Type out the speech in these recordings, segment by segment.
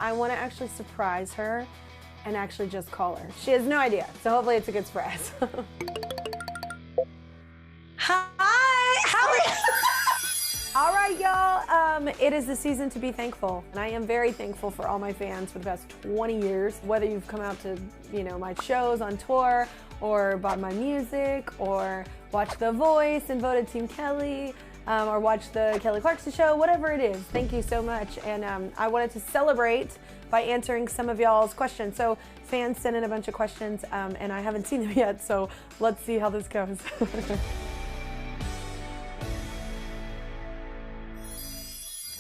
I want to actually surprise her and actually just call her. She has no idea, so hopefully it's a good surprise. Hi, how are you? All right, y'all, it is the season to be thankful. And I am very thankful for all my fans for the past 20 years. Whether you've come out to, my shows on tour, or bought my music, or watched The Voice and voted Team Kelly, or watched the Kelly Clarkson Show, whatever it is. Thank you so much. And I wanted to celebrate by answering some of y'all's questions. So fans sent in a bunch of questions, and I haven't seen them yet, so let's see how this goes.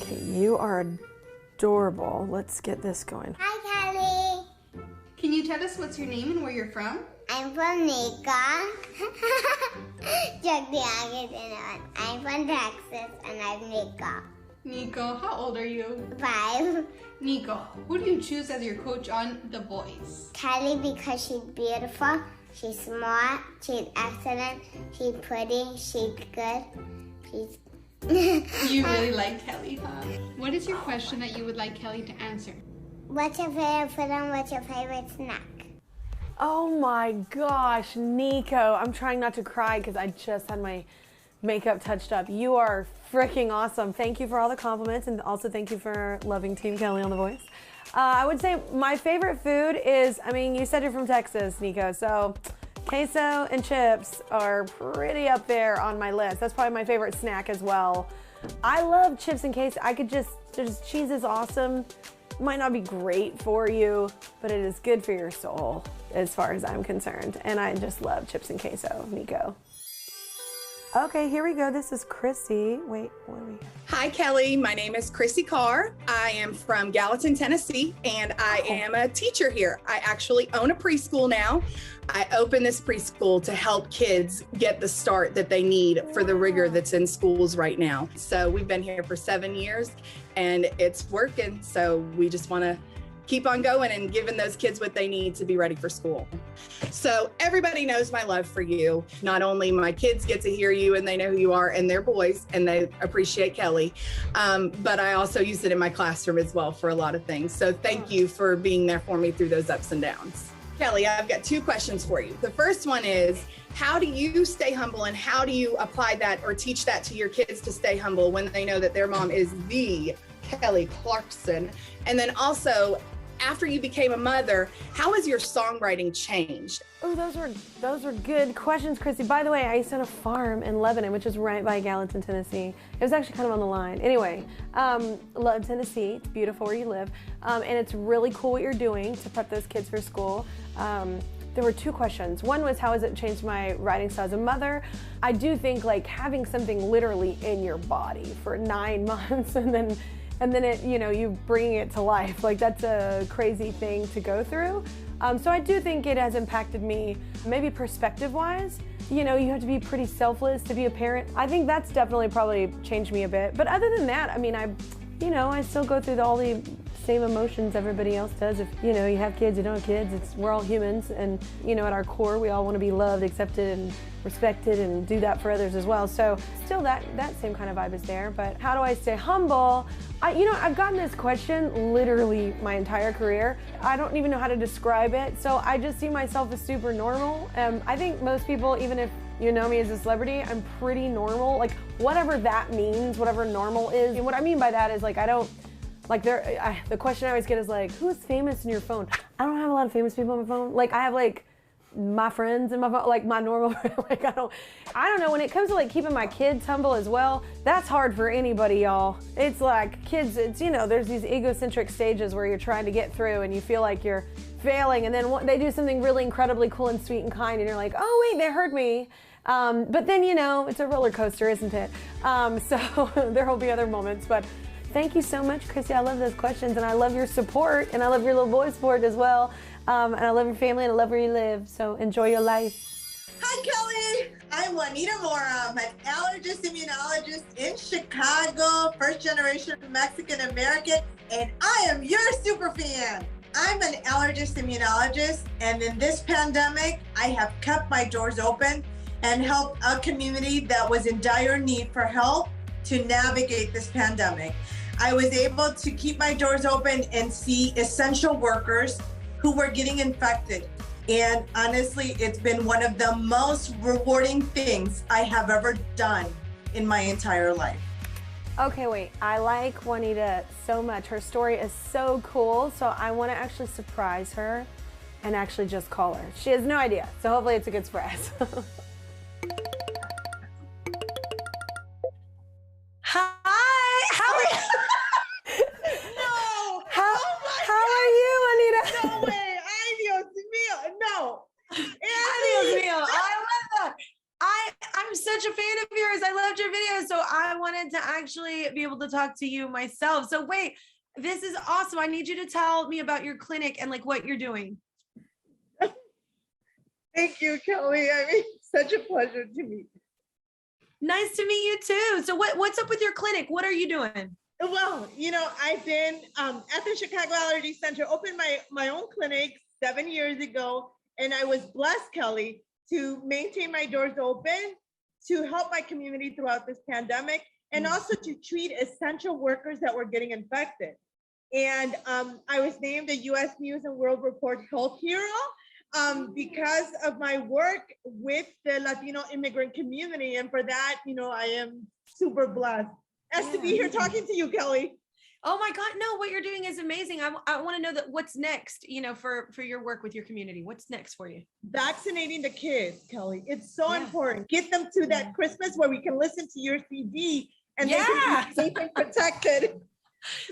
Okay, you are adorable. Let's get this going. Hi, Kelly. Can you tell us what's your name and where you're from? I'm from Nico. I'm from Texas, and I'm Nico. Nico, how old are you? 5. Nico, who do you choose as your coach on The Voice? Kelly, because she's beautiful, she's smart, she's excellent, she's pretty, she's good, she's... You really like Kelly, huh? What is your question that you would like Kelly to answer? What's your favorite food and what's your favorite snack? Oh my gosh, Nico. I'm trying not to cry because I just had my makeup touched up. You are freaking awesome. Thank you for all the compliments, and also thank you for loving Team Kelly on The Voice. I would say my favorite food is, you said you're from Texas, Nico, so queso and chips are pretty up there on my list. That's probably my favorite snack as well. I love chips and queso. Cheese is awesome. Might not be great for you, but it is good for your soul as far as I'm concerned. And I just love chips and queso, Nico. Okay, here we go. This is Chrissy. Wait, what are we? Hi, Kelly. My name is Chrissy Carr. I am from Gallatin, Tennessee, and I am a teacher here. I actually own a preschool now. I opened this preschool to help kids get the start that they need for the rigor that's in schools right now. So we've been here for 7 years, and it's working. So we just want to keep on going and giving those kids what they need to be ready for school. So everybody knows my love for you. Not only my kids get to hear you and they know who you are, and they're boys and they appreciate Kelly, but I also use it in my classroom as well for a lot of things. So thank you for being there for me through those ups and downs. Kelly, I've got 2 questions for you. The first one is, how do you stay humble, and how do you apply that or teach that to your kids to stay humble when they know that their mom is the Kelly Clarkson? And then also, after you became a mother, how has your songwriting changed? Oh, those were good questions, Chrissy. By the way, I used to own a farm in Lebanon, which is right by Gallatin, Tennessee. It was actually kind of on the line. Anyway, love Tennessee. It's beautiful where you live. And it's really cool what you're doing to prep those kids for school. There were 2 questions. One was, how has it changed my writing style as a mother? I do think having something literally in your body for 9 months and then it, you bringing it to life, that's a crazy thing to go through. So I do think it has impacted me, maybe perspective-wise. You have to be pretty selfless to be a parent. I think that's definitely probably changed me a bit. But other than that, I still go through all the same emotions everybody else does. If, you have kids, you don't have kids, we're all humans. And, at our core, we all want to be loved, accepted, and respected, and do that for others as well. So still that same kind of vibe is there. But how do I stay humble? I've gotten this question literally my entire career. I don't even know how to describe it. So I just see myself as super normal. I think most people, even if you know me as a celebrity, I'm pretty normal. Whatever that means, whatever normal is. And what I mean by that is the question I always get is who's famous in your phone? I don't have a lot of famous people on my phone. I have my friends in my phone, my normal, I don't know, when it comes to keeping my kids humble as well, that's hard for anybody, y'all. It's kids, it's, there's these egocentric stages where you're trying to get through and you feel like you're failing, and then they do something really incredibly cool and sweet and kind, and you're like, oh wait, they heard me. But then, it's a roller coaster, isn't it? So there will be other moments, but thank you so much, Chrissy. I love those questions, and I love your support, and I love your little boy support as well. And I love your family, and I love where you live, so enjoy your life. Hi, Kelly. I'm Juanita Mora. I'm an allergist immunologist in Chicago, first-generation Mexican-American, and I am your super fan. I'm an allergist immunologist, and in this pandemic, I have kept my doors open and helped a community that was in dire need for help to navigate this pandemic. I was able to keep my doors open and see essential workers who were getting infected. And honestly, it's been one of the most rewarding things I have ever done in my entire life. Okay, wait, I like Juanita so much. Her story is so cool, so I want to actually surprise her and actually just call her. She has no idea, so hopefully it's a good surprise. Hi, how are you? No! How are you, Juanita? No way! Ay, Dios mío! No! Dios mío, I love that. I'm such a fan of yours. I loved your video, so I wanted to actually be able to talk to you myself. So wait, this is awesome. I need you to tell me about your clinic and like what you're doing. Thank you, Kelly. I mean, such a pleasure to meet you. Nice to meet you too. So what's up with your clinic? What are you doing? Well, you know, I've been at the Chicago Allergy Center, opened my own clinic 7 years ago, and I was blessed, Kelly, to maintain my doors open, to help my community throughout this pandemic, and also to treat essential workers that were getting infected. And I was named a U.S. News and World Report Health Hero because of my work with the Latino immigrant community. And for that, you know, I am super blessed as to be here talking to you, Kelly. Oh my God, no, what you're doing is amazing. I want to know that what's next, you know, for your work with your community. What's next for you? Vaccinating the kids, Kelly. It's so important. Get them to that Christmas where we can listen to your CD and they can be safe and protected.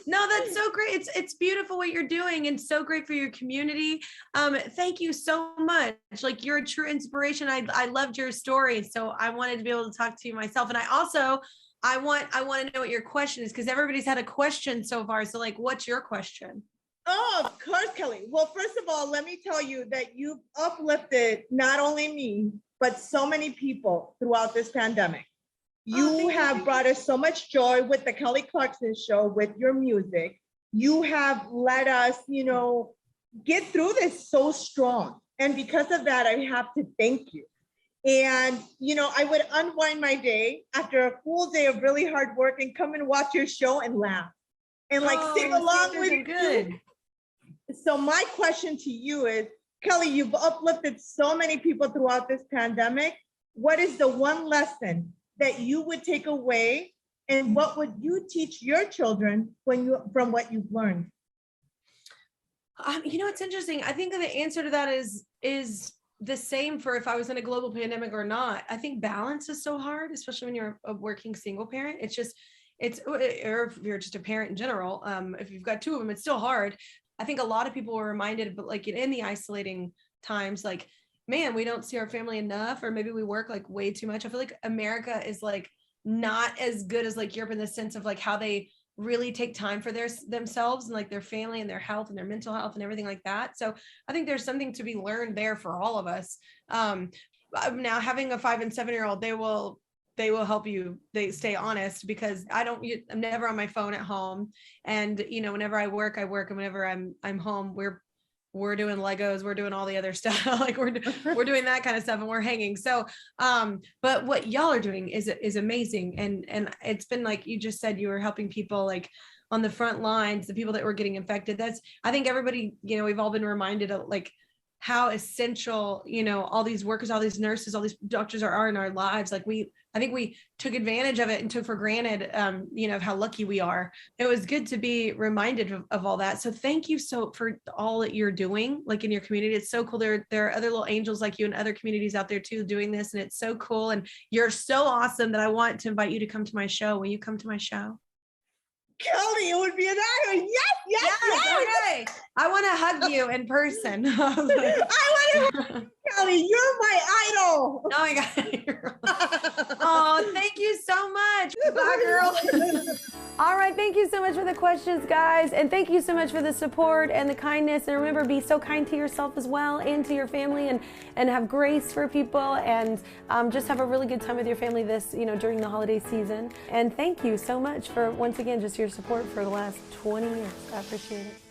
No, that's so great. It's beautiful what you're doing and so great for your community. Thank you so much. Like, you're a true inspiration. I loved your story. So I wanted to be able to talk to you myself. And I want to know what your question is, because everybody's had a question so far. So like, what's your question? Oh, of course, Kelly. Well, first of all, let me tell you that you've uplifted not only me, but so many people throughout this pandemic. You have brought us so much joy with the Kelly Clarkson Show, with your music. You have let us, you know, get through this so strong. And because of that, I have to thank you. And, you know, I would unwind my day after a full day of really hard work and come and watch your show and laugh and like sing along with you. So my question to you is, Kelly, you've uplifted so many people throughout this pandemic. What is the one lesson that you would take away, and what would you teach your children from what you've learned? You know, it's interesting. I think the answer to that is the same for if I was in a global pandemic or not. I think balance is so hard, especially when you're a working single parent. Or if you're just a parent in general, if you've got two of them, it's still hard. I think a lot of people were reminded, but like in the isolating times, like, man, we don't see our family enough, or maybe we work like way too much. I feel like America is like not as good as like Europe in the sense of like how they really take time for themselves and like their family and their health and their mental health and everything like that. So I think there's something to be learned there for all of us. Now having a 5 and 7 year old, they will help you. They stay honest, because I'm never on my phone at home. And, you know, whenever I work, and whenever I'm home, we're doing Legos, we're doing all the other stuff. Like we're doing that kind of stuff, and we're hanging. So, but what y'all are doing is amazing. And it's been, like you just said, you were helping people like on the front lines, the people that were getting infected. I think everybody, you know, we've all been reminded of like how essential, you know, all these workers, all these nurses, all these doctors are in our lives. Like I think we took advantage of it and took for granted, you know, of how lucky we are. It was good to be reminded of all that. So thank you for all that you're doing, like in your community. It's so cool. There are other little angels like you in other communities out there too, doing this. And it's so cool. And you're so awesome that I want to invite you to come to my show. Will you come to my show? Kelly, it would be an honor. Yes. Okay. I want to hug you in person. I want to hug you, Kelly. You're my idol. Oh my God. Oh, thank you so much. Bye, girl. All right. Thank you so much for the questions, guys. And thank you so much for the support and the kindness. And remember, be so kind to yourself as well and to your family, and have grace for people, and just have a really good time with your family during the holiday season. And thank you so much for, once again, just your support for the last 20 years. I appreciate it.